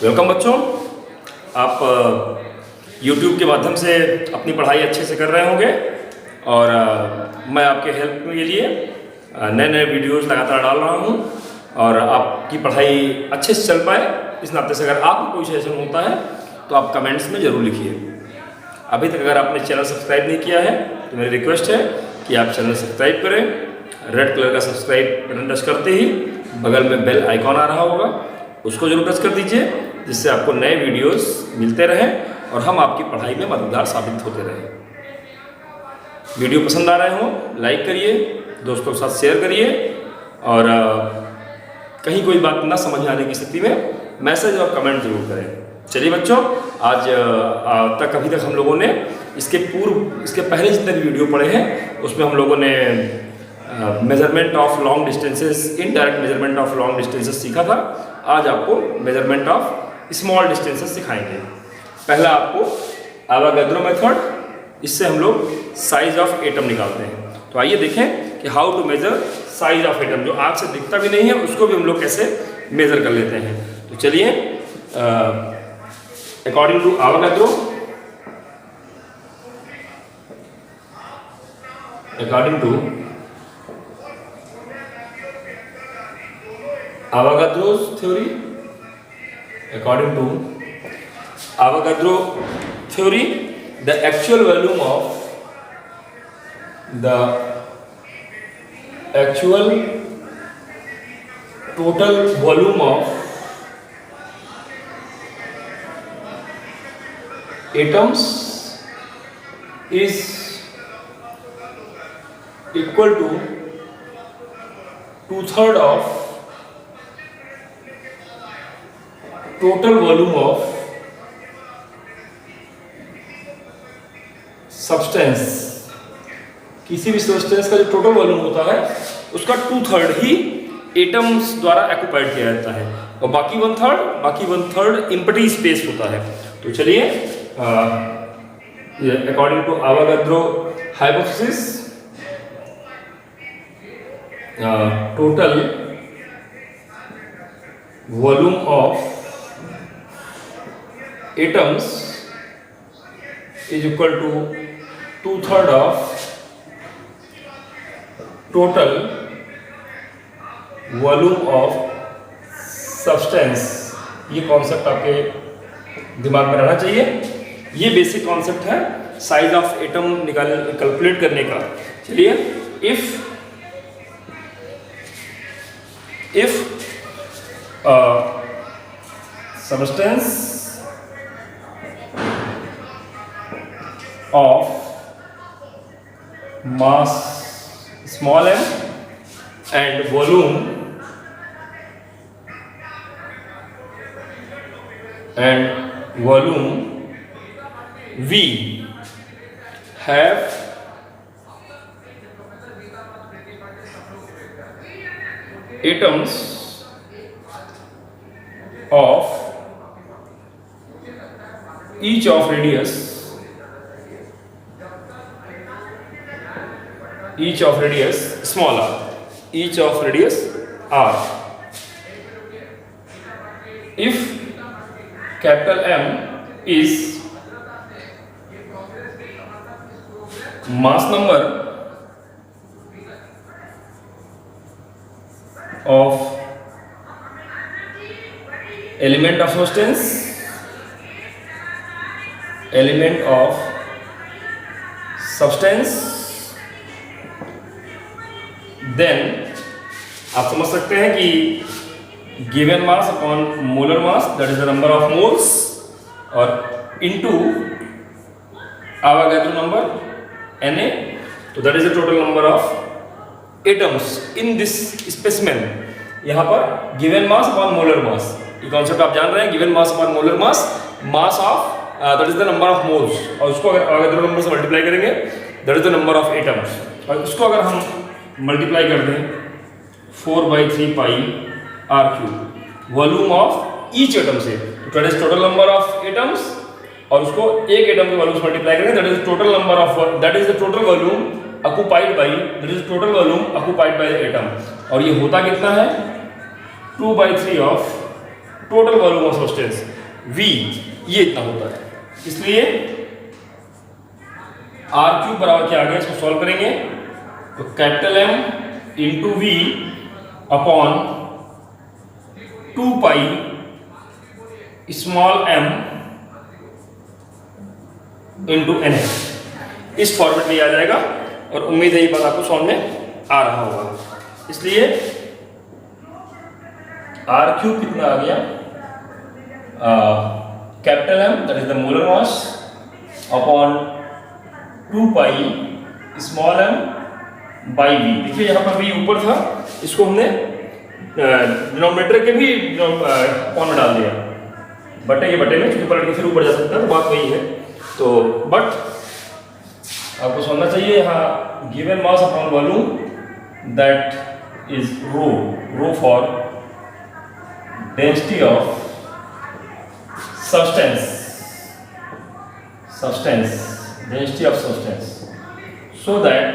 Welcome बच्चों। आप YouTube के माध्यम से अपनी पढ़ाई अच्छे से कर रहे होंगे और मैं आपके हेल्प के लिए नए नए वीडियोस लगातार डाल रहा हूं और आपकी पढ़ाई अच्छे से चल पाए इस नाते से अगर आपको कोई सजेशन होता है तो आप कमेंट्स में ज़रूर लिखिए। अभी तक अगर आपने चैनल सब्सक्राइब नहीं किया है तो मेरी रिक्वेस्ट है कि आप चैनल सब्सक्राइब करें। रेड कलर का सब्सक्राइब बटन टच करते ही बगल में बेल आइकॉन आ रहा होगा, उसको जरूर टच कर दीजिए, जिससे आपको नए वीडियोस मिलते रहें और हम आपकी पढ़ाई में मददगार साबित होते रहें। वीडियो पसंद आ रहे हो लाइक करिए, दोस्तों के साथ शेयर करिए और कहीं कोई बात ना समझ में आने की स्थिति में मैसेज और कमेंट जरूर करें। चलिए बच्चों, आज तक अभी तक हम लोगों ने इसके पहले जितने भी वीडियो पढ़े हैं उसमें हम लोगों ने measurement of long distances, indirect measurement of long distances सीखा था। आज आपको मेजरमेंट ऑफ स्मॉल डिस्टेंसेस सिखाएंगे। पहला आपको आवागाद्रो मेथड, इससे हम लोग साइज ऑफ एटम निकालते हैं। तो आइए देखें कि how to measure size of atom, जो आँख से दिखता भी नहीं है उसको भी हम लोग कैसे मेजर कर लेते हैं। तो चलिए, according to Avogadro, Avogadro's theory, according to Avogadro theory, the actual total volume of atoms is equal to 2/3 of total volume of substance. किसी भी सब्सटेंस का जो टोटल वॉल्यूम होता है उसका 2/3 ही एटम्स द्वारा ऑक्युपाइड किया जाता है और बाकी 1/3 एम्प्टी स्पेस होता है। तो चलिए, according to Avogadro hypothesis, total volume of atoms is equal to 2/3 of total volume of substance। ये कॉन्सेप्ट आपके दिमाग में रहना चाहिए। ये बेसिक कॉन्सेप्ट है साइज ऑफ एटम कैलकुलेट करने का। चलिए, if substance of mass small m and volume V have atoms of each of radius small r, each of radius r, if capital M is mass number of element of substance, then आप समझ सकते हैं कि given mass upon molar mass, that is the number of moles, और into Avogadro number Na, तो that is the total number of atoms in this specimen. यहाँ पर given mass upon molar mass, ये कॉन्सेप्ट आप जान रहे हैं। Given mass upon molar mass, mass of that is the number of moles, और उसको अगर आवागाद्रो नंबर से मल्टीप्लाई करेंगे that is the number of atoms, और उसको अगर हम मल्टीप्लाई कर दें 4/3 pi r³ volume of each atom से, that is total number of atoms, और उसको एक एटम के वॉल्यूम से मल्टीप्लाई करेंगे, that is total number of, that is the total volume occupied by, that is total volume occupied by the atom। और ये होता कितना है 2/3 of total volume of substance V ये इतना होता है। इसलिए R³ बराबर क्या आ गया, इसको सॉल्व करेंगे तो capital M into V upon 2 pi small m into NA, इस फॉर्मेट में आ जाएगा और उम्मीद है ये बात आपको समझ में आ रहा होगा। इसलिए R³ कितना आ गया, capital M that is the molar mass upon 2 pi small m by V। देखिए यहाँ पर V ऊपर था, इसको हमने डिनोमिनेटर के भी अपॉन में डाल दिया, बटे ये बटे में क्योंकि पलट के फिर ऊपर जा सकता है, तो बात वही है। तो बट आपको समझना चाहिए यहाँ given mass upon volume that is rho for density of substance density of substance, so that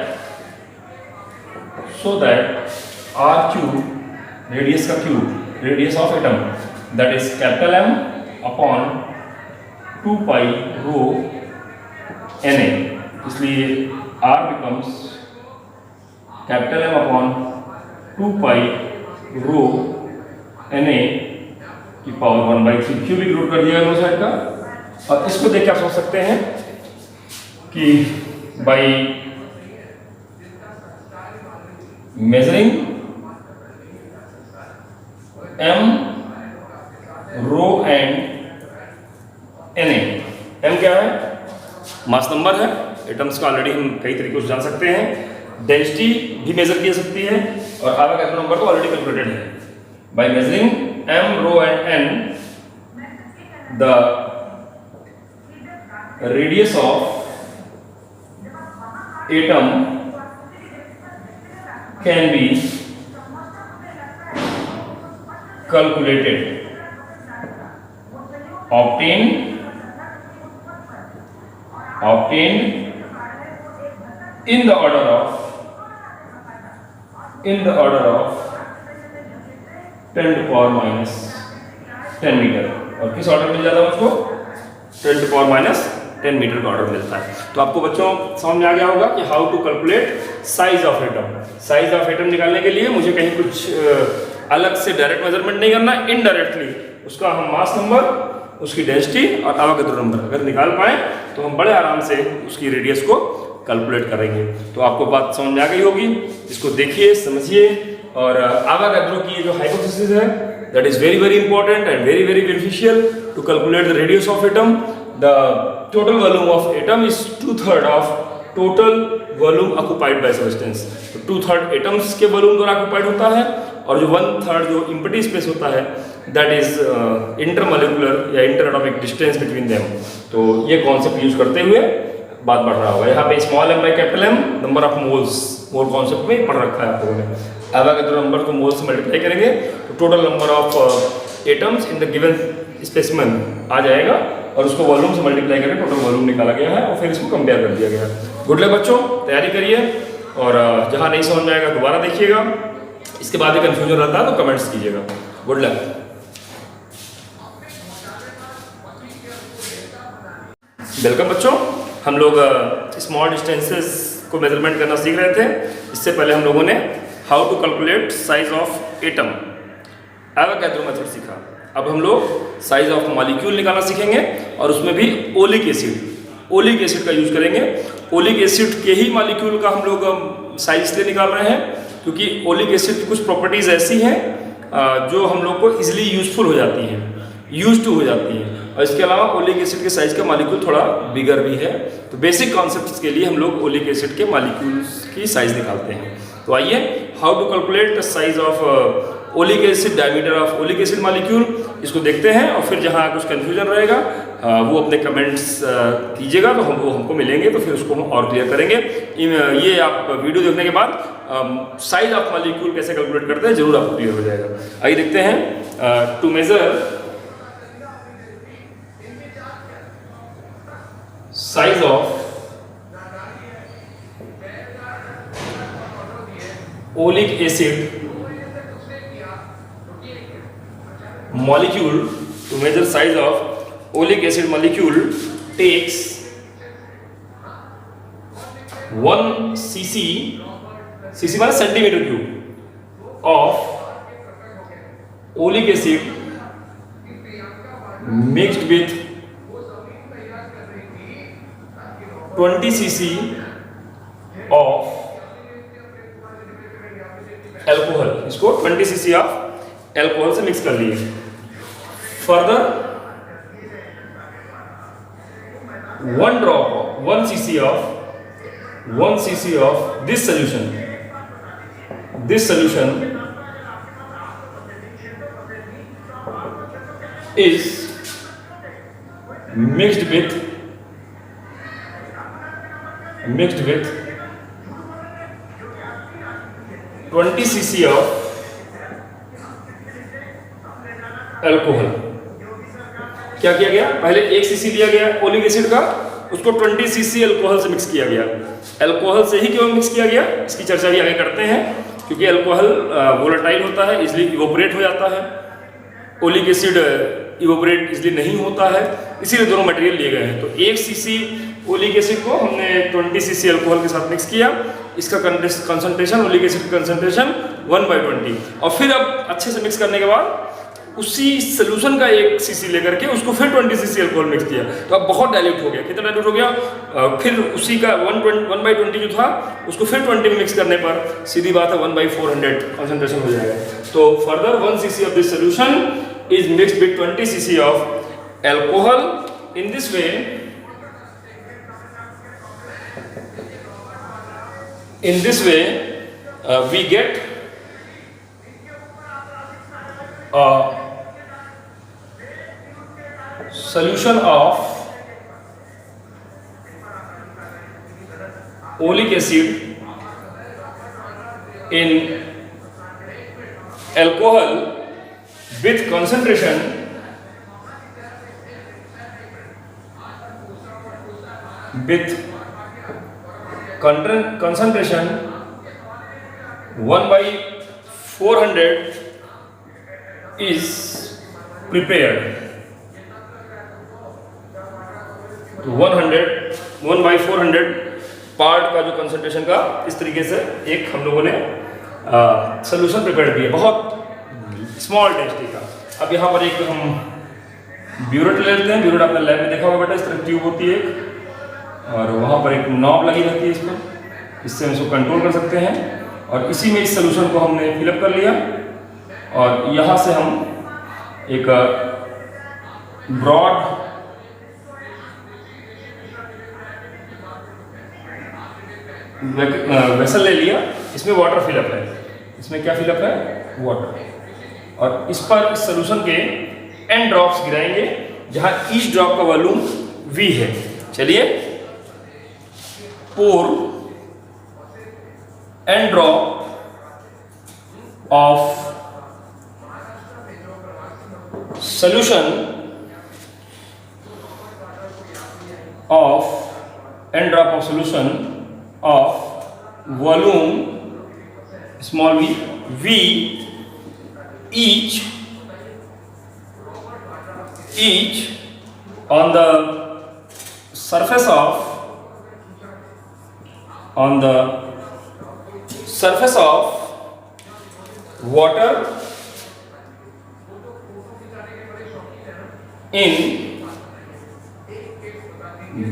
R³ radius का क्यूब, radius of atom that is capital M upon 2 pi rho Na। इसलिए R becomes capital M upon 2 pi rho Na की power 1/3, cubic root कर दिया दोनों side का। और इसको देख के आप समझ सकते हैं कि by measuring M rho and Na, M क्या है, मास नंबर है, एटम्स का ऑलरेडी हम कई तरीकों से जान सकते हैं, डेंसिटी भी मेजर की जा सकती है और आवागाद्रो नंबर तो ऑलरेडी कैलकुलेटेड है। By measuring M rho and N the radius of atom can be calculated, obtained in the order of 10 to power minus 10 metre. और किस ऑर्डर मिल जाता है उसको, 10 to power minus 10 मीटर का order मिलता है। तो आपको बच्चों समझ में आ गया होगा कि how to calculate size of atom. Size of atom निकालने के लिए मुझे कहीं कुछ अलग से डायरेक्ट मेजरमेंट नहीं करना, इनडायरेक्टली उसका हम मास नंबर, उसकी डेंसिटी और आवागाद्रो नंबर अगर निकाल पाए तो हम बड़े आराम से उसकी रेडियस को कैलकुलेट करेंगे। तो आपको बात समझ में आ गई होगी, इसको देखिए, समझिए। और आवागाद्रो की जो हाइपोथेसिस है that is very very important and very very beneficial to calculate the radius of atom. The total volume of atom is 2/3 of total volume occupied by substance. तो 2/3 atoms के वॉल्यूम द्वारा occupied होता है और जो 1/3 जो empty space होता है that is intermolecular या interatomic distance between them। तो ये कॉन्सेप्ट यूज करते हुए बात बढ़ रहा होगा। यहाँ पे small m by capital M number of moles, mole concept में पढ़ रखा है आप लोगों ने। आवागाद्रो नंबर को मोल से मल्टीप्लाई करेंगे तो total number of atoms in the given specimen आ जाएगा और उसको वॉल्यूम से मल्टीप्लाई करके टोटल वॉल्यूम निकाला गया है और फिर इसको कंपेयर कर दिया गया है। गुड लक बच्चों, तैयारी करिए और जहाँ नहीं समझ में आएगा दोबारा देखिएगा। इसके बाद भी कंफ्यूजन रहता है तो कमेंट्स कीजिएगा। Good luck. वेलकम बच्चों, हम लोग स्मॉल डिस्टेंसेस को मेजरमेंट करना सीख रहे थे। इससे पहले हम लोगों ने how to calculate size of atom, Avogadro method सीखा। अब हम लोग साइज ऑफ मॉलिक्यूल निकालना सीखेंगे और उसमें भी ओलिक एसिड का यूज करेंगे। ओलिक एसिड के ही मॉलिक्यूल का हम लोग साइज इसलिए निकाल रहे हैं क्योंकि ओलिक एसिड की कुछ प्रॉपर्टीज ऐसी हैं जो हम लोग को इजिली यूजफुल हो जाती हैं, यूज टू हो जाती हैं। और इसके अलावा ओलिक एसिड के साइज का मॉलिक्यूल थोड़ा बिगर भी है। तो बेसिक कॉन्सेप्ट्स के लिए हम लोग ओलिक एसिड के मॉलिक्यूल्स की साइज निकालते हैं। तो आइए, how to calculate the size of oleic acid, diameter of oleic acid molecule, इसको देखते हैं। और फिर जहाँ कुछ कन्फ्यूजन रहेगा वो अपने कमेंट्स कीजिएगा तो वो हमको मिलेंगे, तो फिर उसको हम और क्लियर करेंगे। ये आप वीडियो देखने के बाद साइज ऑफ मॉलिक्यूल कैसे कैलकुलेट करते हैं जरूर आपको क्लियर हो जाएगा। आइए देखते हैं। To measure size of oleic acid molecule, to measure size of oleic acid molecule takes 1 cc, cc माने centimetre cube of oleic acid mixed with 20 cc of alcohol. इसको 20 cc ऑफ अल्कोहल से mix कर लिए। Further 1 drop of 1 cc of this solution is mixed with 20 cc of alcohol. क्या किया गया? पहले 1 cc लिया गया ओलिक एसिड का, उसको 20 cc अल्कोहल से मिक्स किया गया। अल्कोहल से ही क्यों मिक्स किया गया, इसकी चर्चा भी आगे करते हैं। क्योंकि अल्कोहल वोलेटाइल होता है, इजली इवोपरेट हो जाता है। ओलिक एसिड इवोपरेट इजली नहीं होता है, इसीलिए दोनों मटेरियल लिए गए हैं। तो 1 cc ओलिक एसिड को हमने 20 cc अल्कोहल के साथ मिक्स किया। इसका कंसंट्रेशन, ओलिक एसिड का कंसंट्रेशन 1/20। और फिर अब अच्छे से मिक्स करने के बाद उसी सोल्यूशन का 1 cc लेकर के उसको फिर 20 cc अल्कोहल मिक्स किया। तो अब बहुत डाइल्यूट हो गया। कितना डाइल्यूट हो गया? फिर उसी का 1/20 जो था उसको फिर 20 में मिक्स करने पर सीधी बात है 1/400 कंसंट्रेशन हो जाएगा। तो further 1 cc of this solution is mixed with 20 cc of alcohol. In this way we get a solution of oleic acid in alcohol with concentration 1/400 is prepared। 1/400 part का जो कंसंट्रेशन का इस तरीके से एक हम लोगों ने सोल्यूशन प्रिपेयर किया, बहुत स्मॉल डेंसिटी का। अब यहाँ पर एक हम ब्यूरेट ले लेते हैं। ब्यूरेट आपने लैब में देखा होगा बेटा, इस तरह ट्यूब होती है और वहाँ पर एक नॉब लगी रहती है इस पर, इससे हम इसको कंट्रोल कर सकते हैं। और इसी में इस सोल्यूशन को हमने फिलअप कर लिया और यहाँ से हम एक ब्रॉड वेसल ले लिया। इसमें वाटर फिलअप है। इसमें क्या फिलअप है? वाटर। और इस पर इस सोल्यूशन के n ड्रॉप्स गिराएंगे जहां ईच ड्रॉप का वॉल्यूम V है। चलिए, pour n drop of solution of volume small v each on the surface of water in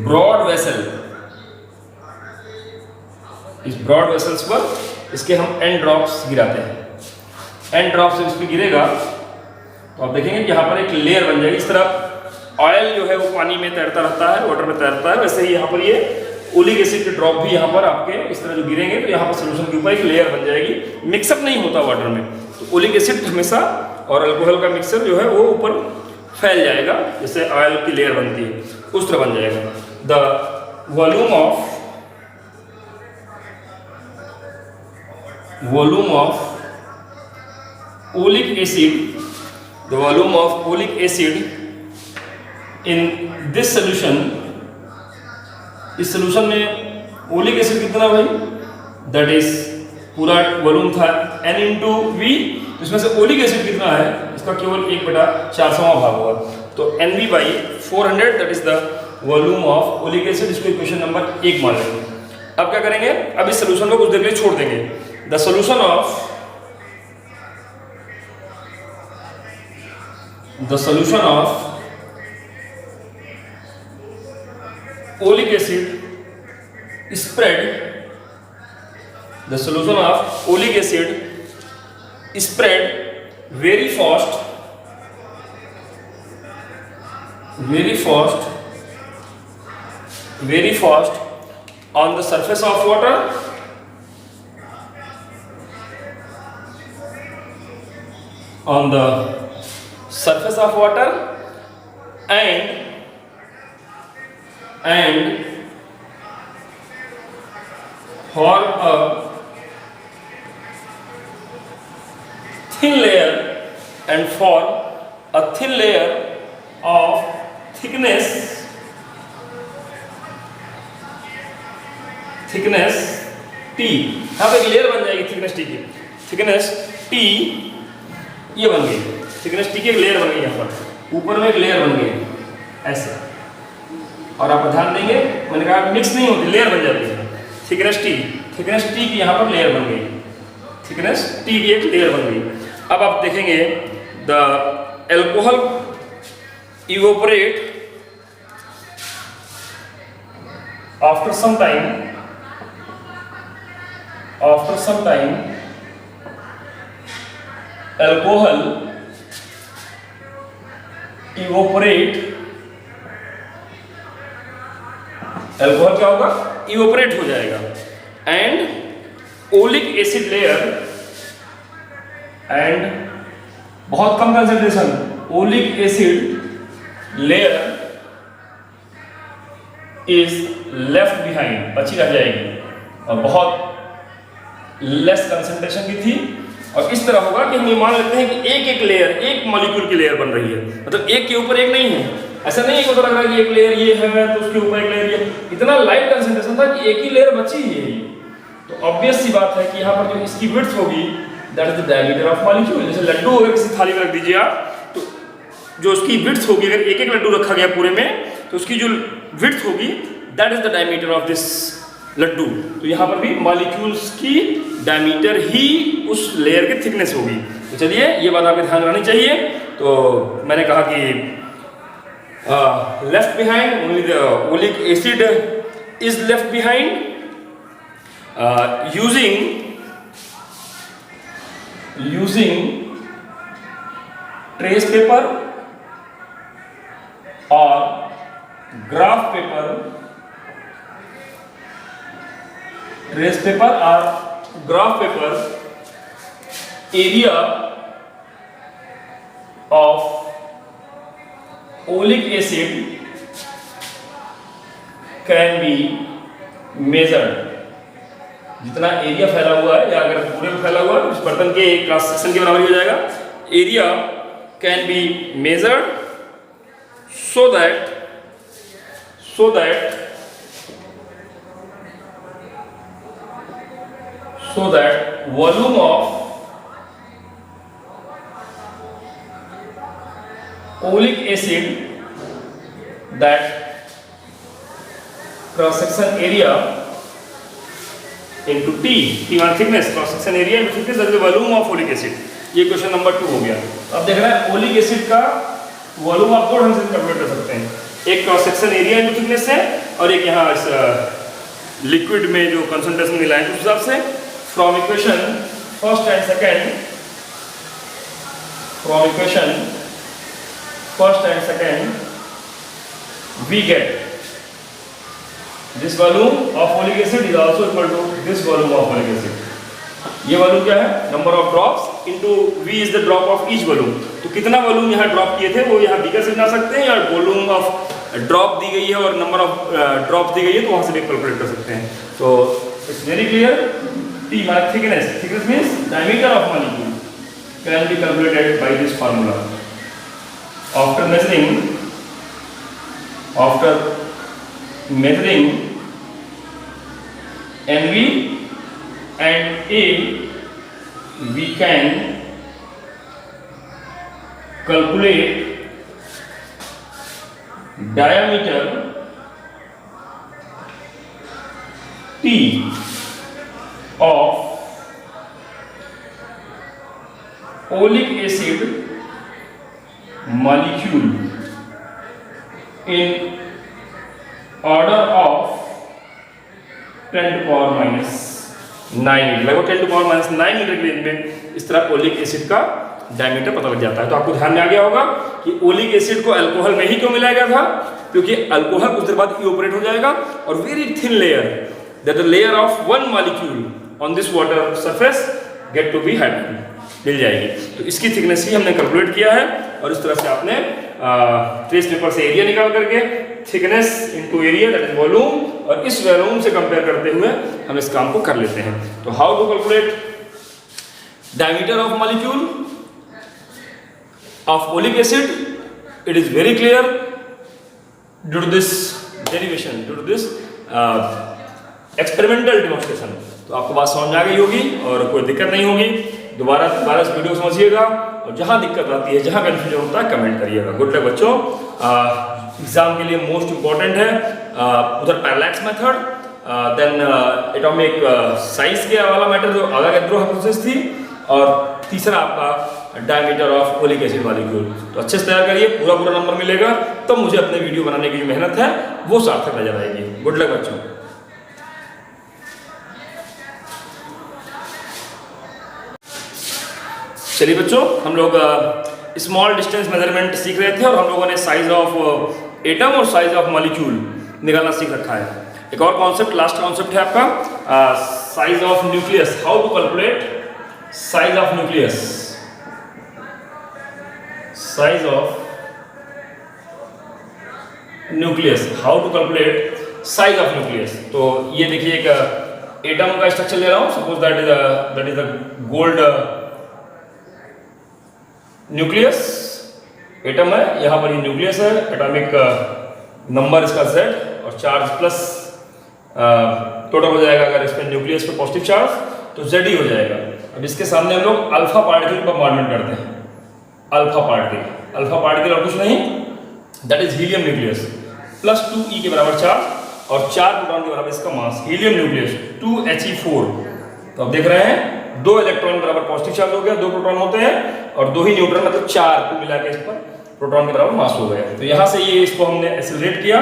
broad vessel। इस ब्रॉड वेसल्स पर इसके हम n ड्रॉप्स गिराते हैं। n ड्रॉप्स जब इस पर गिरेगा तो आप देखेंगे कि यहाँ पर एक लेयर बन जाएगी। इस तरह ऑयल जो है वो पानी में तैरता रहता है, वाटर में तैरता है, वैसे ही यहाँ पर ये ओलिक एसिड के ड्रॉप भी यहाँ पर आपके इस तरह जो गिरेंगे तो यहाँ पर सोल्यूशन के ऊपर एक लेयर बन जाएगी। मिक्सअप नहीं होता वाटर में, तो ओलिक एसिड हमेशा और अल्कोहल का मिक्सर जो है वो ऊपर फैल जाएगा, जैसे ऑयल की लेयर बनती है उस तरह बन जाएगा। The volume of oleic acid in this solution, इस सोल्यूशन में ओलिक एसिड कितना भाई? दैट इज पूरा वॉल्यूम था n × v, इसमें से ओलिक एसिड कितना है? उसका केवल 1/400वां भाग होगा। तो NV/400 that is the volume of oleic acid. इसको इक्वेशन नंबर 1 मान लेंगे। अब क्या करेंगे, अब इस सोल्यूशन को कुछ देर के लिए छोड़ देंगे। The solution of oleic acid spread very fast on the surface of water and for a thin layer of thickness T। यहाँ पे एक लेयर बन जाएगी थिकनेस T की। थिकनेस T ये बन गई, थिकनेस T की एक लेयर बन गई। यहाँ पर ऊपर में एक लेयर बन गई ऐसे, और आप ध्यान देंगे मैंने कहा मिक्स नहीं होती, लेयर बन जाती है। थिकनेस T की यहाँ पर लेयर बन गई, थिकनेस T की एक लेयर बन गई। अब आप देखेंगे the alcohol evaporate after some time alcohol क्या होगा, इवोपरेट हो जाएगा। And oleic acid layer, and बहुत कम concentration oleic acid layer is left behind, बची रह जाएगी, और बहुत लेस कंसंट्रेशन की थी। और इस तरह होगा कि हम ये मान लेते हैं कि एक लेयर, एक मॉलिक्यूल की लेयर बन रही है, मतलब एक के ऊपर एक नहीं है। ऐसा नहीं है कि लग रहा है कि एक लेयर ये है तो उसके ऊपर एक लेयर ये, इतना लाइट कंसंट्रेशन था कि एक ही लेयर बची है। तो ऑब्वियस सी बात है कि यहाँ पर जो इसकी विड्थ होगी that is the diameter of molecule. जैसे लड्डू अगर किसी थाली में रख दीजिए आप, तो जो उसकी विड्थ होगी, अगर एक एक लड्डू रखा गया पूरे में, तो उसकी जो विड्थ होगी that is the diameter of this laddu. तो यहाँ पर भी मॉलिक्यूल्स की डायमीटर ही उस लेयर की थिकनेस होगी। तो चलिए ये बात आपके ध्यान रखनी चाहिए। तो मैंने कहा कि left behind only the oleic acid is left behind using trace paper or graph paper, area of oleic acid can be measured। जितना एरिया फैला हुआ है, या अगर पूरे में फैला हुआ है तो उस बर्तन के क्रॉस सेक्शन के बराबर हो जाएगा। Area can be measured so that volume of oleic acid, that cross section area into T माना thickness, cross section area into thickness that is the volume of oleic acid. ये question number 2 हो गया। अब देख रहे हैं oleic acid का volume आप दो ढंग से कैलकुलेट कर सकते हैं, एक cross section area into thickness से, और एक यहाँ इस लिक्विड में जो कंसंट्रेशन मिला है उस हिसाब से। From equation first and second we get this volume of folic acid is also equal to this volume of folic acid। ये वॉल्यूम क्या है, number of drops into V is the drop of each volume. तो कितना volume यहाँ drop किए थे वो यहाँ B का से बना सकते हैं, या वॉल्यूम ऑफ ड्रॉप दी गई है और नंबर ऑफ ड्रॉप दी गई है तो वहाँ से भी कैलकुलेट कर सकते हैं। तो इट्स वेरी क्लियर। T माना thickness means diameter of molecule can be calculated by this formula. After measuring NV and A, we can calculate diameter T of oleic acid molecule in order of 10 to power minus 9 लगभग 10 to power minus 9 metre की range में इस तरह oleic acid का diameter पता लग जाता है। तो आपको ध्यान में आ गया होगा कि ओलिक एसिड को अल्कोहल में ही क्यों मिलाया गया था, क्योंकि अल्कोहल कुछ देर बाद इवोपोरेट हो जाएगा और very thin layer, that the layer of one molecule on this water surface get to be hydrogen मिल जाएगी। तो इसकी थिकनेस ही हमने कैलकुलेट किया है और इस तरह से आपने ट्रेस पेपर से एरिया निकाल करके thickness into area that is volume और इस वॉल्यूम से कंपेयर करते हुए हम इस काम को कर लेते हैं। तो how to calculate diameter of molecule of oleic acid, it is very clear due to this derivation, due to this experimental demonstration। तो आपको बात समझ में आ गई होगी और कोई दिक्कत नहीं होगी। दोबारा इस वीडियो को समझिएगा और जहां दिक्कत आती है, जहां कंफ्यूजन होता है, कमेंट करिएगा। गुड लक बच्चों। एग्जाम के लिए मोस्ट इंपॉर्टेंट है उधर parallax method, then atomic size के वाला मैटर जो अवोगाड्रो प्रोसेस थी, और तीसरा आपका diameter of oleic acid molecule. तो अच्छे से तैयार करिए, पूरा नंबर मिलेगा, तो मुझे अपने वीडियो बनाने की जो मेहनत है वो सार्थक नजर आएगी। गुड लक बच्चों। चलिए बच्चों, हम लोग स्मॉल डिस्टेंस मेजरमेंट सीख रहे थे और हम लोगों ने साइज ऑफ एटम और साइज ऑफ मॉलिक्यूल निकालना सीख रखा है। एक और कॉन्सेप्ट, लास्ट कॉन्सेप्ट है आपका size of nucleus. How to calculate size of nucleus, size of nucleus, how to calculate size of nucleus। तो ये देखिए एक एटम का स्ट्रक्चर ले रहा हूं, suppose that is the gold nucleus. Atom है, यहां पर ये न्यूक्लियस है, एटॉमिक नंबर इसका Z और चार्ज प्लस टोटल हो जाएगा। अगर इसमें न्यूक्लियस पे पॉजिटिव चार्ज तो Z ही हो जाएगा। अब इसके सामने हम लोग अल्फा पार्टिकल का बॉम्बार्डमेंट करते हैं। अल्फा पार्टिकल और कुछ नहीं, that is helium nucleus plus 2e के बराबर चार्ज और 4 प्रोटॉन के बराबर इसका मास। Helium nucleus 2He4। तो आप देख रहे हैं 2 इलेक्ट्रॉन बराबर पॉजिटिव चार्ज हो गया, 2 प्रोटॉन होते हैं और 2 ही न्यूट्रॉन, मतलब 4 को मिला के इस पर प्रोटॉन के बराबर मास हो गया। तो यहाँ से ये इसको हमने एक्सेलरेट किया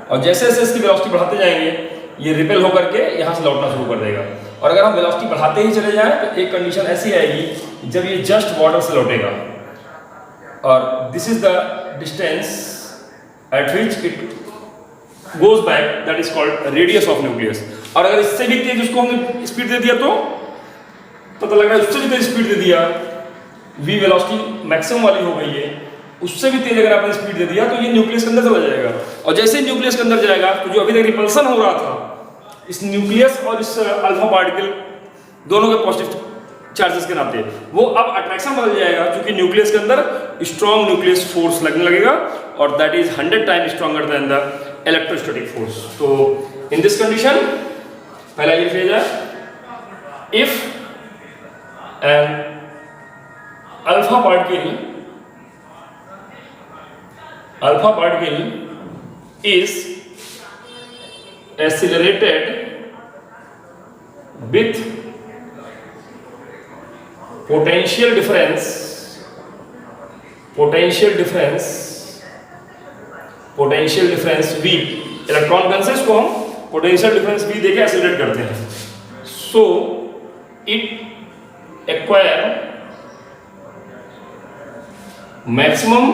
और जैसे जैसे इसकी वेलोसिटी बढ़ाते जाएंगे ये रिपेल होकर के यहाँ से लौटना शुरू कर देगा। और अगर हम वेलोसिटी बढ़ाते ही चले जाएं तो एक कंडीशन ऐसी आएगी जब ये जस्ट वाटर से लौटेगा और this is the distance eight which it goes back, that is called radius of nucleus. और अगर इससे भी तेज उसको हमने स्पीड दे दिया तो पता लग रहा है उससे भी तेज स्पीड दे दिया, v वेलोसिटी मैक्सिमम वाली हो गई है, उससे भी तेज अगर आपने स्पीड दे दिया तो ये न्यूक्लियस के अंदर चला जाएगा। और जैसे न्यूक्लियस के अंदर जाएगा तो जो अभी तक रिपल्सन हो रहा था इस न्यूक्लियस और इस अल्फा पार्टिकल दोनों के पॉजिटिव चार्जेस के नाते, वो अब अट्रैक्शन बदल जाएगा क्योंकि न्यूक्लियस के अंदर स्ट्रॉन्ग न्यूक्लियस फोर्स लगने लगेगा और that is 100 times stronger than the electrostatic force. तो इन दिस कंडीशन पहला ये फेज है, if an alpha particle is accelerated with potential difference v, electron gun से इसको हम पोटेंशियल डिफरेंस v देके एक्सेलरेट करते हैं। So it acquire maximum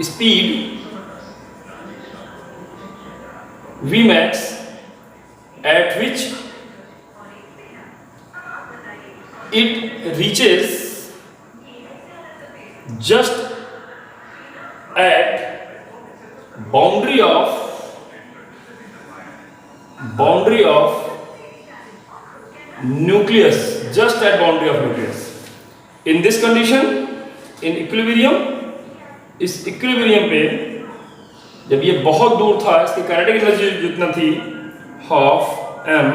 speed Vmax at which it reaches just at boundary of nucleus, just at boundary of nucleus. In this condition, in equilibrium, इस equilibrium पे जब ये बहुत दूर था, इसकी काइनेटिक एनर्जी जितना थी 12m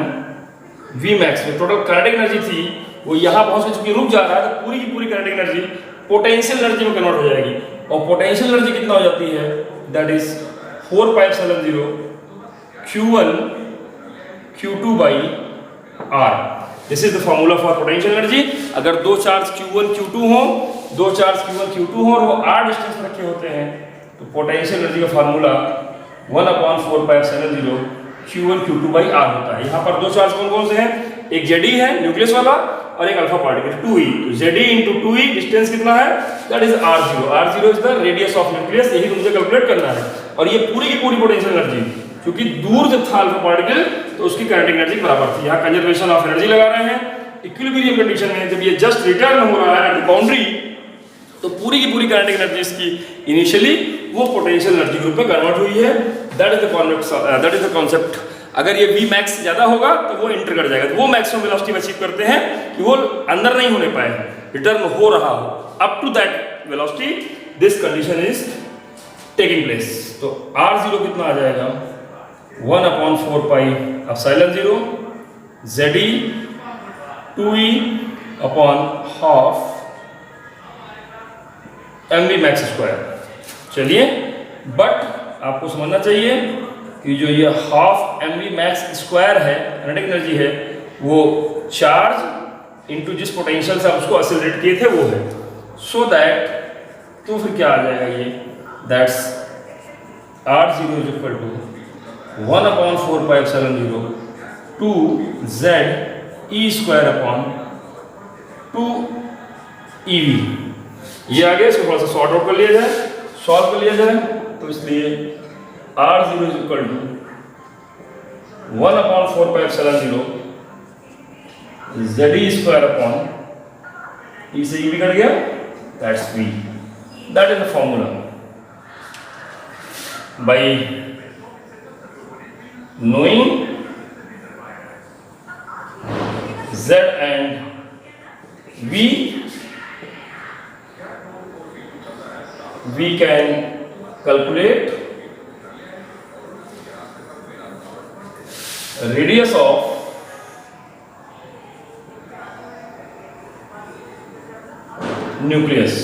Vmax में टोटल काइनेटिक एनर्जी थी वो यहाँ पहुँच के चूंकि रुक जा रहा है तो पूरी की पूरी काइनेटिक एनर्जी पोटेंशियल एनर्जी में कन्वर्ट हो जाएगी। और पोटेंशियल एनर्जी कितना हो जाती है, that is 4πε0 Q1 Q2 by R। This is the formula for potential energy. अगर दो चार्ज Q1 Q2 हो, दो चार्ज Q1 Q2 हो और वो R डिस्टेंस पर रखे होते हैं तो पोटेंशियल एनर्जी का formula 1/4πε0 Q1 Q2 by R होता है। यहाँ पर दो चार्ज कौन कौन से हैं, एक Ze है न्यूक्लियस वाला और एक अल्फा पार्टिकल 2e। तो Ze into 2e डिस्टेंस कितना है, that is R0। R0 is the radius of nucleus, यही तुमसे कैलकुलेट करना है। और ये पूरी की पूरी पोटेंशियल एनर्जी क्योंकि दूर जब था अल्फा पार्टिकल तो उसकी काइनेटिक एनर्जी बराबर थी। यहाँ कंजर्वेशन ऑफ एनर्जी लगा रहे हैं इक्विलिब्रियम कंडीशन में। जब ये जस्ट रिटर्न हो रहा है एट द बाउंड्री तो पूरी की पूरी काइनेटिक एनर्जी इसकी इनिशियली वो पोटेंशियल एनर्जी ग्रुप में कन्वर्ट हुई है। That is the concept. अगर ये V मैक्स से ज्यादा होगा तो वो इंटर कर जाएगा, तो वो मैक्सिमम वेलोसिटी अचीव करते हैं कि वो अंदर नहीं होने पाए, रिटर्न हो रहा हो। Up to that velocity this condition is taking place. तो R0 कितना आ जाएगा, 1/4πε0 Ze 2e अपॉन हाफ mv मैक्स स्क्वायर। चलिए, बट आपको समझना चाहिए कि जो ये हाफ mv मैक्स स्क्वायर है काइनेटिक एनर्जी है वो चार्ज इनटू जिस पोटेंशियल से आप उसको एक्सेलरेट किए थे वो है। सो दैट तो फिर क्या आ जाएगा ये, that's R0 is equal to 1/4πε0 2Z e square upon 2ev। ये आगे इसको थोड़ा सा सॉर्ट आउट कर लिया जाए, सॉल्व कर लिया जाए तो इसलिए R0 is equal to 1/4πε0 Ze square upon e से e भी कट गया, that's v। That is the formula. By knowing Z and V, we can calculate radius of nucleus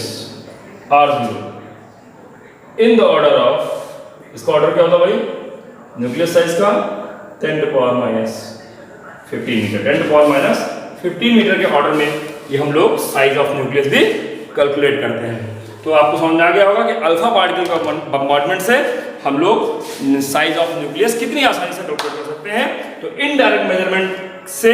R0 in the order of, इसका order क्या होता भाई, nucleus size का 10⁻⁻15 metre, 10⁻⁻15 metre के order में ये हम लोग साइज ऑफ न्यूक्लियस भी कैलकुलेट करते हैं। तो आपको समझ में आ गया होगा कि अल्फा पार्टिकल का बम्बार्डमेंट से हम लोग साइज ऑफ न्यूक्लियस कितनी आसानी से कैलकुलेट कर सकते हैं। तो इनडायरेक्ट मेजरमेंट से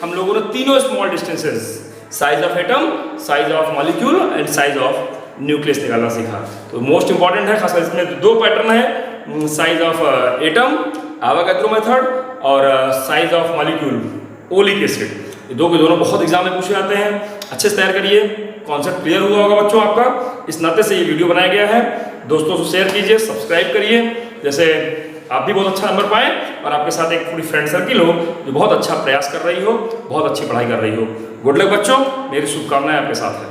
हम लोगों ने तीनों small distances, size of atom, size of molecule and size of nucleus निकालना सीखा। तो मोस्ट इंपॉर्टेंट है, खासकर इसमें दो पैटर्न है, size of atom Avogadro method और size of molecule oleic acid. ये दो के दोनों बहुत एग्जाम में पूछे जाते हैं। अच्छे से तैयार करिए, कॉन्सेप्ट क्लियर हुआ होगा बच्चों आपका। इस नाते से ये वीडियो बनाया गया है, दोस्तों से शेयर कीजिए, सब्सक्राइब करिए, जैसे आप भी बहुत अच्छा नंबर पाएं और आपके साथ एक पूरी फ्रेंड सर्किल हो जो बहुत अच्छा प्रयास कर रही हो, बहुत अच्छी पढ़ाई कर रही हो। गुड लक बच्चों, मेरी शुभकामनाएं आपके साथ है।